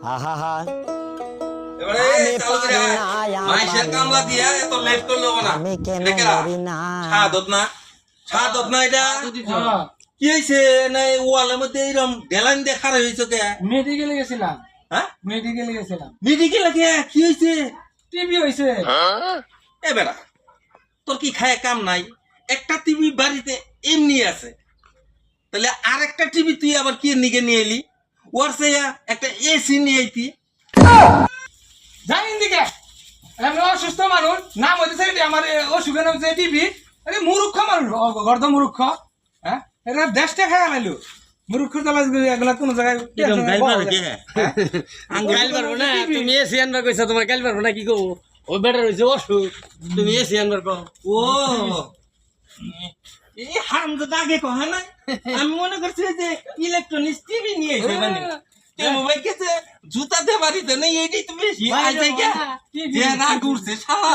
আহা এবারে চালু করে মাইশের কামলা দিয়া এত লেট করলো না আমি কেন এটা কেরা? মরি না সাদত না এটা কি হয়েছে না ওয়ালের মধ্যে এইরকম ডেলাইন দেখার হয়েছে কে মেডিকেলে গেছিলাম হ্যাঁ মেডিকেলে গেছিলাম মেডিকেল কে কি হয়েছে টিভি হইছে এ বেটা তোর কি খায় কাম নাই একটা টিভি বাড়িতে এমনি আছে তাহলে আর একটা টিভি তুই আবার কি নিকে নিয়ে এলি ওর সে একটা এসি নিয়ে আইতি জানিন দিকে আমি অসুস্থ মানুষ নাম হইতেছে আমার অসুখের নাম হচ্ছে টিভি আরে মূর্খ মানুষ গর্দ মূর্খ হ্যাঁ এটা দেশটা খায় আনাইলো মূর্খ তালা এগুলা কোন জায়গায় কাল পারবো না তুমি এসি আনবার কইছো তোমার কাল পারবো না কি কও ও বেটার হইছে অসুখ তুমি এসি আনবার কও ও এই হারামজাদা আগে কহা নাই আমি মনে করছি যে ইলেকট্রনিক্স টিভি নিয়ে এসে মানে মোবাইল কেছে জুতা দে বাড়িতে নেই এইটাই তো বেশি আজ থেকে যে না ঘুরছে শালা